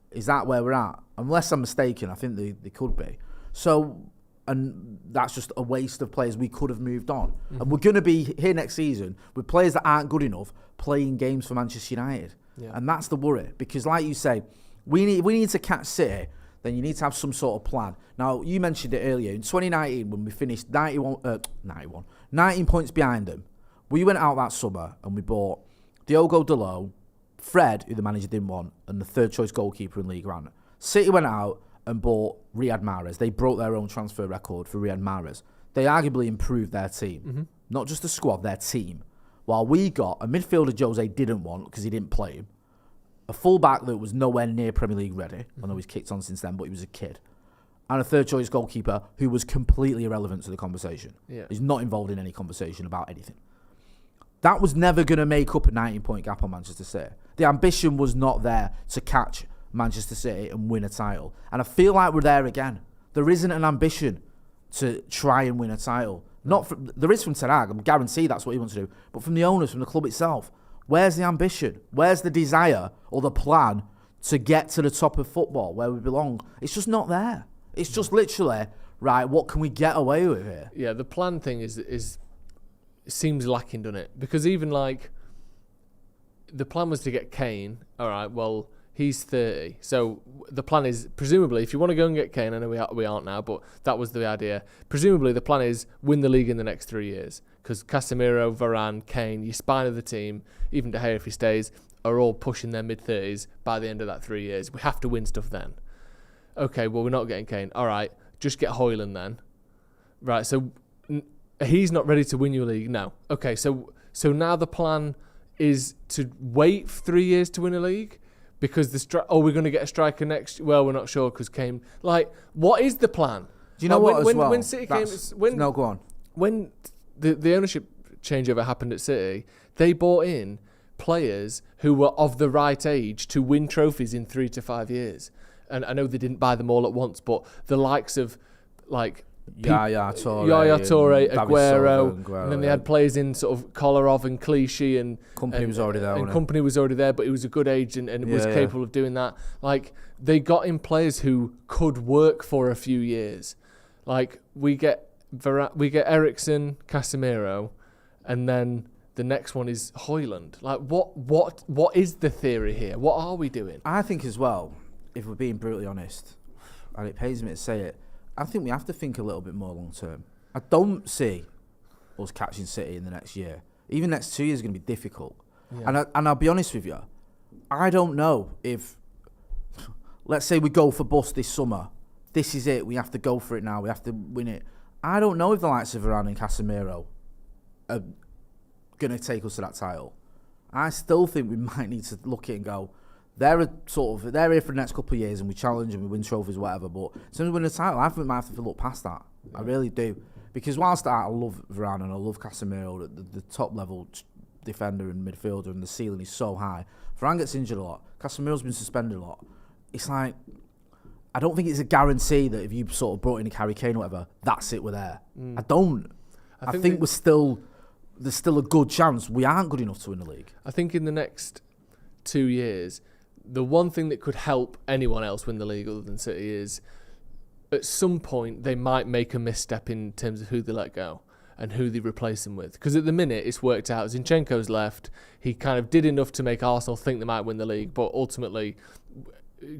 Is that where we're at? Unless I'm mistaken, I think they could be. So, and that's just a waste of players we could have moved on. And we're going to be here next season with players that aren't good enough playing games for Manchester United. Yeah. And that's the worry. Because like you say, we need to catch City, then you need to have some sort of plan. Now, you mentioned it earlier. In 2019, when we finished 19 points behind them, we went out that summer and we bought Diogo Dalot, Fred, who the manager didn't want, and the third choice goalkeeper in League One. City went out and bought Riyad Mahrez. They broke their own transfer record for Riyad Mahrez. They arguably improved their team. Not just the squad, their team. While we got a midfielder Jose didn't want because he didn't play him, a full-back that was nowhere near Premier League ready. I know he's kicked on since then, but he was a kid. And a third choice goalkeeper who was completely irrelevant to the conversation. Yeah. He's not involved in any conversation about anything. That was never going to make up a 19-point gap on Manchester City. The ambition was not there to catch Manchester City and win a title. And I feel like we're there again. There isn't an ambition to try and win a title. There is from Ten Hag, I'm guaranteed that's what he wants to do. But from the owners, from the club itself, where's the ambition? Where's the desire or the plan to get to the top of football where we belong? It's just not there. It's just literally, right, what can we get away with here? Yeah, the plan thing is seems lacking, doesn't it? Because even like the plan was to get Kane. All right, well, he's 30. So the plan is, presumably, if you want to go and get Kane, I know we aren't now, but that was the idea. Presumably, the plan is win the league in the next 3 years. Because Casemiro, Varane, Kane, your spine of the team, even De Gea if he stays, are all pushing their mid-30s by the end of that 3 years. We have to win stuff then. Okay, well, we're not getting Kane. All right, just get Højlund then. Right, so he's not ready to win your league? No. Okay, so now the plan is to wait 3 years to win a league? Because we're going to get a striker next. Well, we're not sure because Kane. Like, what is the plan? Do you know what? When City came, no, go on. When the ownership changeover happened at City, they bought in players who were of the right age to win trophies in 3 to 5 years. And I know they didn't buy them all at once, but the likes of like Yaya Toure, Aguero, and then they had players in sort of Kolarov and Clichy, and Company was already there. And Company was already there, but he was a good age and was capable of doing that. Like, they got in players who could work for a few years. Like, we get Eriksen, Casemiro, and then the next one is Højlund. Like, what is the theory here? What are we doing? I think as well, if we're being brutally honest, and it pains me to say it, I think we have to think a little bit more long term. I don't see us catching City in the next year. Even next 2 years is going to be difficult. Yeah. And I'll be honest with you, I don't know if, let's say we go for bust this summer. This is it. We have to go for it now. We have to win it. I don't know if the likes of Varane and Casemiro are going to take us to that title. I still think we might need to look at it and go, they're here for the next couple of years and we challenge and we win trophies, whatever. But in terms of winning a title, I think we might have to look past that. Yeah. I really do. Because whilst I love Varane and I love Casemiro, the top level defender and midfielder, and the ceiling is so high. Varane gets injured a lot. Casemiro's been suspended a lot. It's like, I don't think it's a guarantee that if you sort of brought in a Harry Kane or whatever, that's it, we're there. I don't. I think there's still a good chance we aren't good enough to win the league. I think in the next 2 years, the one thing that could help anyone else win the league other than City is at some point they might make a misstep in terms of who they let go and who they replace them with. Because at the minute it's worked out. Zinchenko's left. He kind of did enough to make Arsenal think they might win the league, but ultimately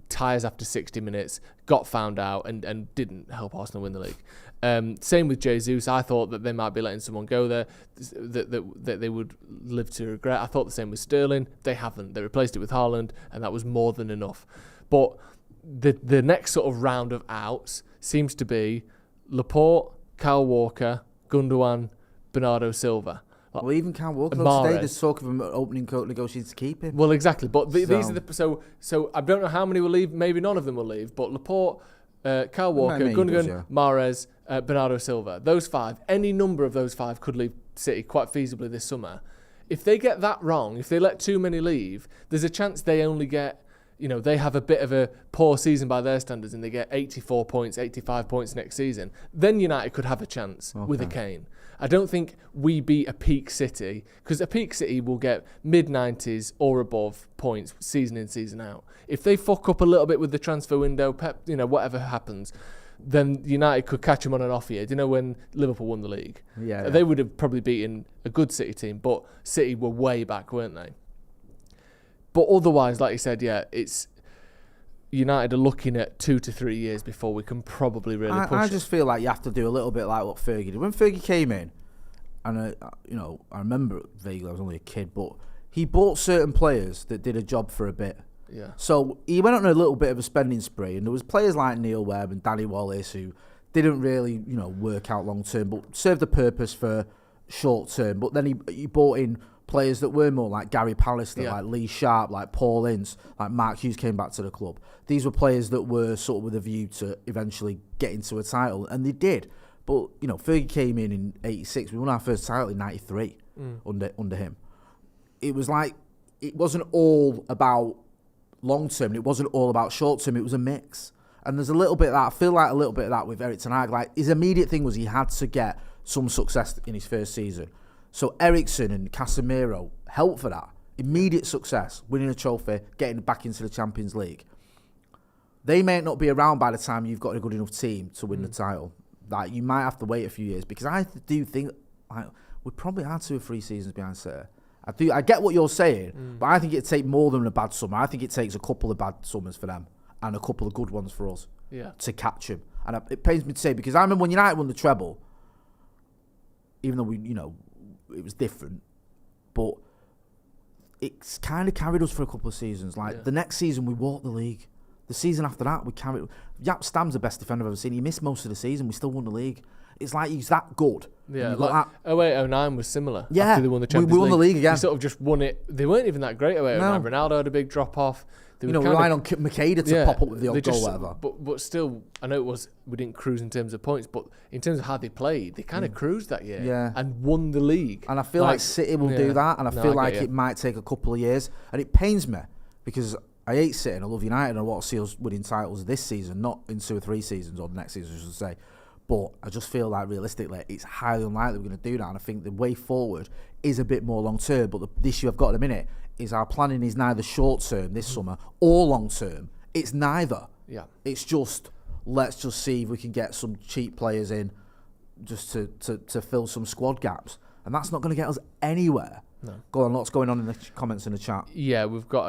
tyres after 60 minutes, got found out and didn't help Arsenal win the league. Same with Jesus. I thought that they might be letting someone go there that they would live to regret. I thought the same with Sterling. They haven't. They replaced it with Haaland, and that was more than enough. But the next sort of round of outs seems to be Laporte, Kyle Walker, Gundogan, Bernardo Silva. Well, even Kyle Walker today, there's talk of him opening coat negotiations to keep him. Well, exactly. But these are the so I don't know how many will leave. Maybe none of them will leave. But Laporte, Kyle Walker, Gundogan, Mahrez, Bernardo Silva. Those 5, any number of those 5 could leave City quite feasibly this summer. If they get that wrong, if they let too many leave, there's a chance they only get, they have a bit of a poor season by their standards and they get 84 points, 85 points next season. Then United could have a chance with a Kane. I don't think we beat a peak City, because a peak City will get mid-90s or above points season in, season out. If they fuck up a little bit with the transfer window, whatever happens, then United could catch them on an off year. Do you know when Liverpool won the league? Yeah. They would have probably beaten a good City team, but City were way back, weren't they? But otherwise, like you said, it's United are looking at 2 to 3 years before we can probably really push it. I just feel like you have to do a little bit like what Fergie did. When Fergie came in, and I remember vaguely, I was only a kid, but he bought certain players that did a job for a bit. Yeah. So he went on a little bit of a spending spree, and there was players like Neil Webb and Danny Wallace who didn't really, work out long term, but served a purpose for short term. But then he bought in players that were more like Gary Pallister, like Lee Sharp, like Paul Ince, like Mark Hughes came back to the club. These were players that were sort of with a view to eventually get into a title, and they did. But, Fergie came in 86. We won our first title in 93 under him. It was like, it wasn't all about long term. It wasn't all about short term. It was a mix. And there's a little bit of that. I feel like a little bit of that with Erik ten Hag. Like, his immediate thing was he had to get some success in his first season. So Eriksen and Casemiro helped for that. Immediate success, winning a trophy, getting back into the Champions League. They may not be around by the time you've got a good enough team to win the title. Like, you might have to wait a few years, because I do think we probably are 2 or 3 seasons behind City. I get what you're saying, but I think it'd take more than a bad summer. I think it takes a couple of bad summers for them and a couple of good ones for us to catch him. And it pains me to say, because I remember when United won the treble, even though it was different, but it's kind of carried us for a couple of seasons. The next season we walked the league. The season after that we carried. Jaap Stam's the best defender I've ever seen. He missed most of the season. We still won the league. It's like he's that good. Yeah, like 08-09 was similar. Yeah, after they won the Champions we won the league again. They sort of just won it. They weren't even that great 08-09. No. Ronaldo had a big drop off. Relying on Makeda to pop up with the odd goal, whatever. But still, I know we didn't cruise in terms of points, but in terms of how they played, they kind of cruised that year and won the league. And I feel like City will do that, and I feel like it might take a couple of years. And it pains me, because I hate City and I love United, and I want to see us winning titles this season, not in 2 or 3 seasons, or the next season, I should say. But I just feel like realistically, it's highly unlikely we're going to do that. And I think the way forward is a bit more long term. But the issue I've got at the minute is our planning is neither short term this summer or long term. It's neither. Yeah. It's just, let's just see if we can get some cheap players in just to fill some squad gaps. And that's not going to get us anywhere. No. Go on, what's going on in the comments in the chat? Yeah, we've got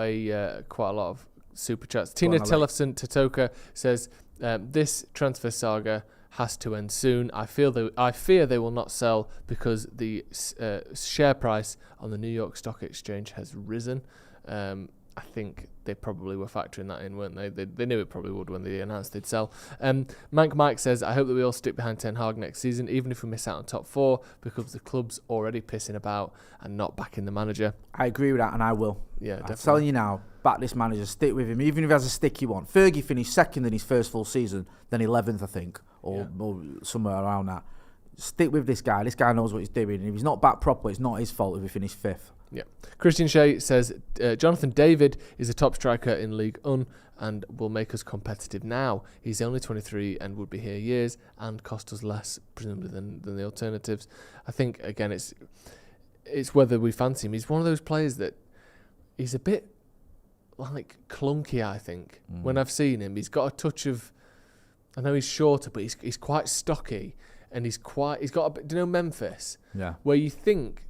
quite a lot of super chats. Tina Tellefson Tatoka says, this transfer saga has to end soon. I fear they will not sell because the share price on the New York Stock Exchange has risen. I think they probably were factoring that in, weren't they? They knew it probably would when they announced they'd sell. Mike says, I hope that we all stick behind Ten Hag next season, even if we miss out on top 4, because the club's already pissing about and not backing the manager. I agree with that, and I will. Yeah, definitely. I'm telling you now, back this manager, stick with him, even if he has a sticky one. Fergie finished 2nd in his first full season, then 11th, I think, or somewhere around that. Stick with this guy. This guy knows what he's doing. And if he's not back properly, it's not his fault if he finished 5th. Yeah. Christian Shea says, Jonathan David is a top striker in League One and will make us competitive now. He's only 23 and would be here years and cost us less, presumably, than the alternatives. I think, again, it's whether we fancy him. He's one of those players that he's a bit like clunky, I think. When I've seen him, he's got a touch of, I know he's shorter, but he's quite stocky, and he's got a bit, do you know Memphis? Yeah. Where you think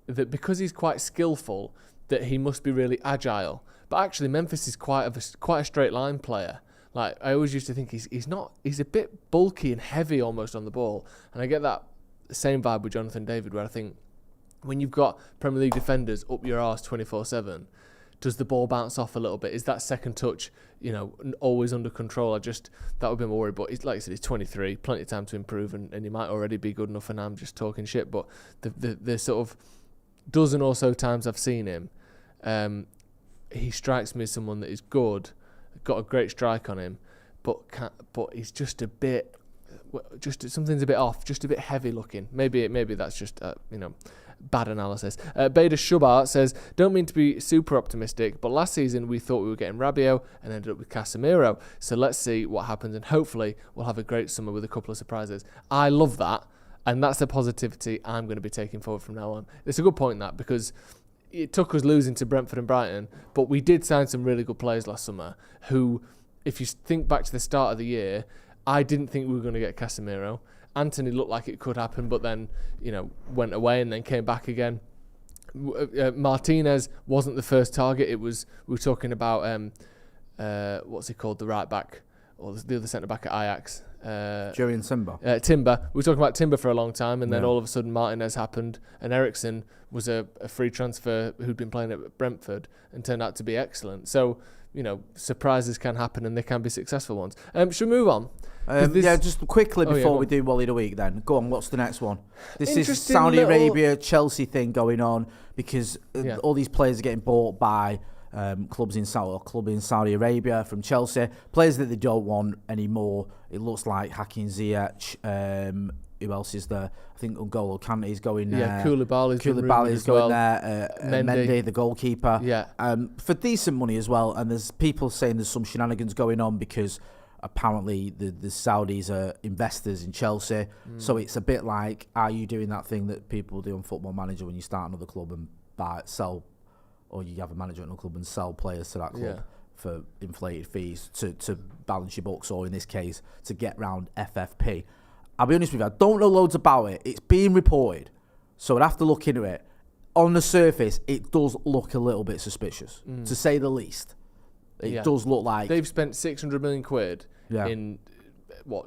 that because he's quite skillful, that he must be really agile, But actually, Memphis is quite a straight line player. Like, I always used to think he's a bit bulky and heavy almost on the ball. And I get that same vibe with Jonathan David, where I think when you've got Premier League defenders up your arse 24/7, does the ball bounce off a little bit? Is that second touch, always under control? That would be my worry. But like I said, he's 23, plenty of time to improve, and he might already be good enough, and I'm just talking shit. But the sort of dozen or so times I've seen him, he strikes me as someone that is good, got a great strike on him, but he's just a bit, something's a bit off, just a bit heavy looking. Maybe that's just bad analysis. Bader Shubar says, don't mean to be super optimistic, but last season we thought we were getting Rabiot and ended up with Casemiro. So let's see what happens, and hopefully we'll have a great summer with a couple of surprises. I love that, and that's the positivity I'm going to be taking forward from now on. It's a good point, that, because it took us losing to Brentford and Brighton, but we did sign some really good players last summer who, if you think back to the start of the year, I didn't think we were going to get Casemiro. Anthony looked like it could happen, but then, went away and then came back again. Martinez wasn't the first target. We were talking about, what's he called, the right back, or the other centre back at Ajax. Julian Timber. Timber. We were talking about Timber for a long time, and then all of a sudden Martinez happened, and Eriksen was a free transfer who'd been playing at Brentford and turned out to be excellent. So, surprises can happen, and they can be successful ones. Should we move on? Just quickly before we do Wally of the Week then. Go on, what's the next one? This is Saudi Arabia, Chelsea thing going on, because all these players are getting bought by club in Saudi Arabia from Chelsea. Players that they don't want anymore. It looks like Hakim Ziyech. Who else is there? I think N'Golo Kante's going there. Yeah, Koulibaly's going there. Mendy, the goalkeeper. Yeah. For decent money as well. And there's people saying there's some shenanigans going on because apparently the Saudis are investors in Chelsea. So it's a bit like, are you doing that thing that people do on Football Manager when you start another club and sell, or you have a manager at another club and sell players to that club for inflated fees to balance your books, or in this case, to get round FFP. I'll be honest with you, I don't know loads about it. It's being reported, so I'd have to look into it. On the surface, it does look a little bit suspicious, to say the least. It does look like... They've spent 600 million quid in,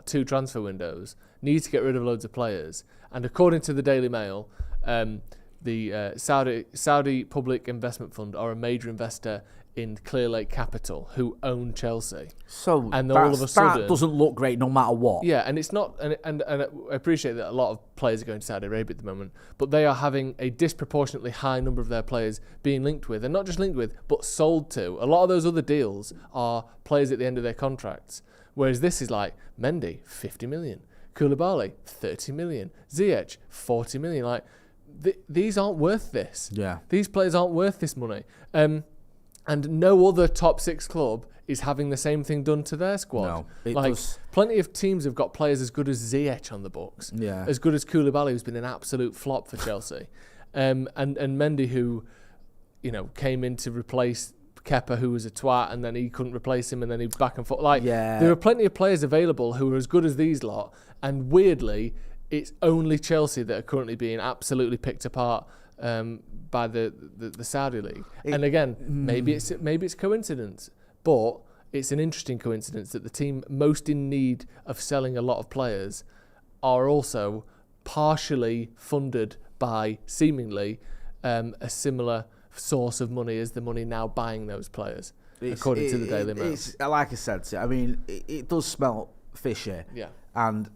2 transfer windows, need to get rid of loads of players. And according to the Daily Mail, the Saudi Public Investment Fund are a major investor in Clear Lake Capital, who own Chelsea. So and all of a sudden, that doesn't look great no matter what. Yeah, and it's not, and I appreciate that a lot of players are going to Saudi Arabia at the moment, but they are having a disproportionately high number of their players being linked with, and not just linked with, but sold to. A lot of those other deals are players at the end of their contracts, whereas this is like Mendy, 50 million, Koulibaly, 30 million, Ziyech, 40 million. Like, these aren't worth this. Yeah. These players aren't worth this money. And no other top 6 club is having the same thing done to their squad. No, plenty of teams have got players as good as Ziyech on the books. Yeah. As good as Koulibaly, who's been an absolute flop for Chelsea. And Mendy, who, came in to replace Kepa, who was a twat, and then he couldn't replace him, and then he back and forth. There are plenty of players available who are as good as these lot, and weirdly, it's only Chelsea that are currently being absolutely picked apart by the Saudi League. And again, maybe it's coincidence, but it's an interesting coincidence that the team most in need of selling a lot of players are also partially funded by seemingly a similar source of money as the money now buying those players, according to the Daily Mail. Like I said, I mean, it does smell fishy. Yeah. And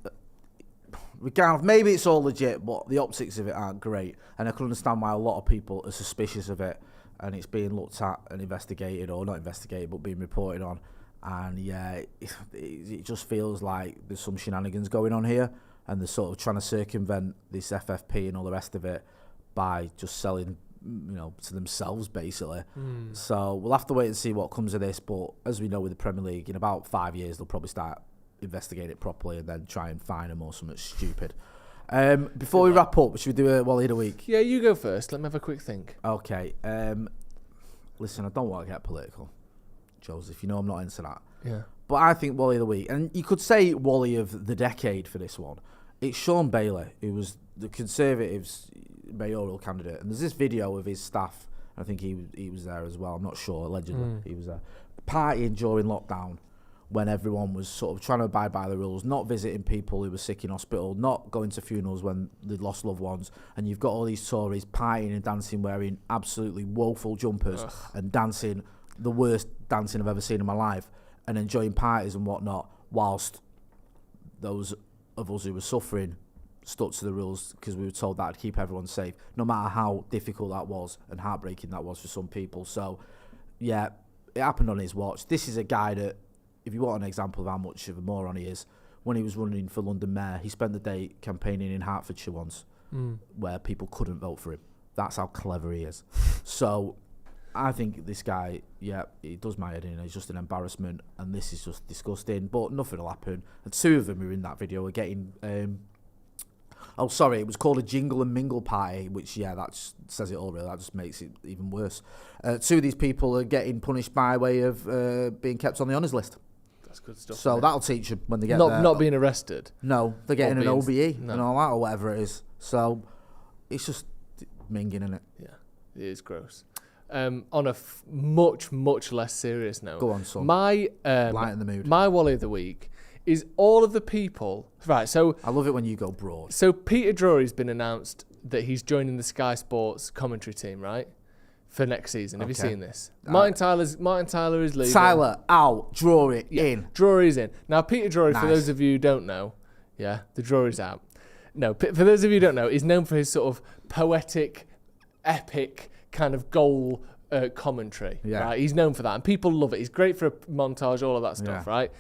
maybe it's all legit, but the optics of it aren't great. And I can understand why a lot of people are suspicious of it, and it's being looked at and investigated, or not investigated, but being reported on. And it just feels like there's some shenanigans going on here, and they're sort of trying to circumvent this FFP and all the rest of it by just selling, to themselves, basically. So we'll have to wait and see what comes of this. But as we know with the Premier League, in about 5 years, they'll probably start investigate it properly and then try and fine them or something stupid. Before we wrap up, should we do a Wally of the Week? Yeah, you go first. Let me have a quick think. Okay. Listen, I don't want to get political, Joseph. I'm not into that. Yeah. But I think Wally of the Week, and you could say Wally of the decade for this one, it's Sean Bailey, who was the Conservatives' mayoral candidate. And there's this video of his staff I think he was there as well. I'm not sure. Allegedly, he was there. Partying during lockdown, when everyone was sort of trying to abide by the rules, not visiting people who were sick in hospital, not going to funerals when they'd lost loved ones, and you've got all these Tories partying and dancing, wearing absolutely woeful jumpers and dancing the worst dancing I've ever seen in my life, and enjoying parties and whatnot, whilst those of us who were suffering stuck to the rules because we were told that would keep everyone safe, no matter how difficult that was and heartbreaking that was for some people. So, yeah, it happened on his watch. This is a guy that, if you want an example of how much of a moron he is, when he was running for London Mayor, he spent the day campaigning in Hertfordshire once, where people couldn't vote for him. That's how clever he is. So I think this guy, he does my head in. He's just an embarrassment, and this is just disgusting. But nothing will happen. And two of them who are in that video are getting... it was called a jingle and mingle party, which, that just says it all, really. That just makes it even worse. Two of these people are getting punished by way of being kept on the honours list. That's good stuff. So that'll teach them when they get there. Not being arrested. No, they're getting an OBE and all that, or whatever it is. So it's just minging, isn't it? Yeah, it is gross. On a much, much less serious note. Go on, son. Lighten the mood. My Wally of the week is all of the people... Right, so... I love it when you go broad. So Peter Drury's been announced that he's joining the Sky Sports commentary team, right? For next season. Have you seen this? Martin Tyler is leaving. Tyler, out. Drury, in. Drury's in. Now, Peter Drury, for those of you who don't know, the Drury's out. No, for those of you who don't know, he's known for his sort of poetic, epic kind of goal commentary, right? He's known for that, and people love it. He's great for a montage, all of that stuff, right?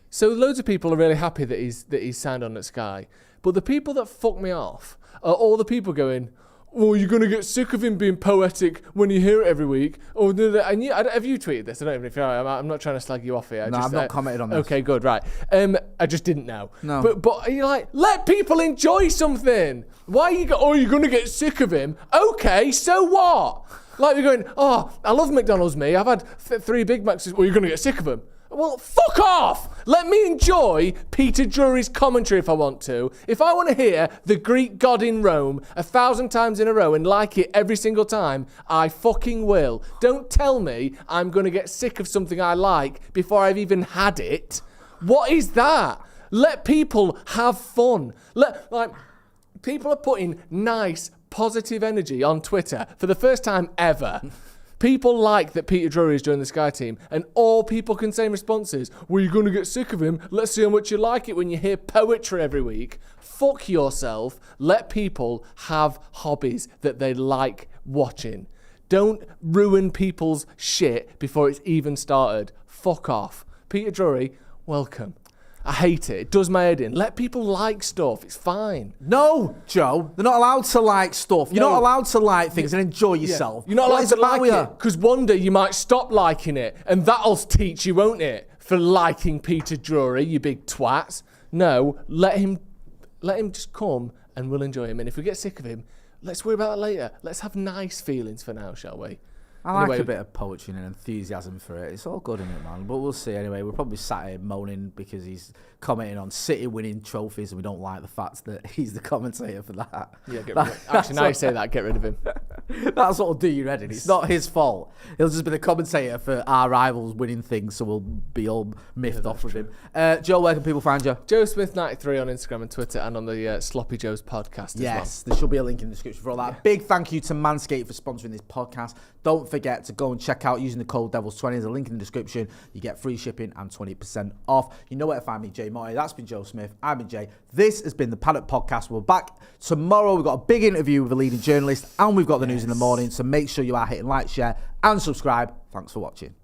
So loads of people are really happy that he's signed on at Sky. But the people that fuck me off are all the people going, oh, you're going to get sick of him being poetic when you hear it every week. Oh, and have you tweeted this? I don't even know if I'm not trying to slag you off here. I've not commented on this. Okay, good, right. I just didn't know. No. But you're like, let people enjoy something. Why you're going to get sick of him? Okay, so what? Like you're going, oh, I love McDonald's, me. I've had 3 Big Macs. Well, you're going to get sick of them. Well, fuck off! Let me enjoy Peter Drury's commentary if I want to. If I want to hear the Greek god in Rome 1,000 times in a row and like it every single time, I fucking will. Don't tell me I'm going to get sick of something I like before I've even had it. What is that? Let people have fun. People are putting nice, positive energy on Twitter for the first time ever. People like that Peter Drury is joining the Sky team, and all people can say in response is, well, you're going to get sick of him. Let's see how much you like it when you hear poetry every week. Fuck yourself. Let people have hobbies that they like watching. Don't ruin people's shit before it's even started. Fuck off. Peter Drury, welcome. I hate it. It does my head in. Let people like stuff. It's fine. No, Joe. They're not allowed to like stuff. You're not allowed to like things and enjoy yourself. You're not allowed to like it because one day you might stop liking it, and that'll teach you, won't it? For liking Peter Drury, you big twat. No, let him just come and we'll enjoy him. And if we get sick of him, let's worry about that later. Let's have nice feelings for now, shall we? I like a bit of poetry and enthusiasm for it. It's all good, isn't it, man? But we'll see anyway. We're probably sat here moaning because he's commenting on City winning trophies and we don't like the fact that he's the commentator for that. Yeah, get rid of him. Actually, now you say that, get rid of him. That's what'll do you ready. It's not his fault. He'll just be the commentator for our rivals winning things, so we'll be all miffed off with him. Joe, where can people find you? Joe Smith93 on Instagram and Twitter, and on the Sloppy Joe's podcast as well. Yes, there should be a link in the description for all that. Yeah. Big thank you to Manscaped for sponsoring this podcast. Don't forget to go and check out using the code Devils20. There's a link in the description. You get free shipping and 20% off. You know where to find me, Jay Motti. That's been Joe Smith. I've been Jay. This has been the Paddock Podcast. We're back tomorrow. We've got a big interview with a leading journalist, and we've got the news in the morning. So make sure you are hitting like, share, and subscribe. Thanks for watching.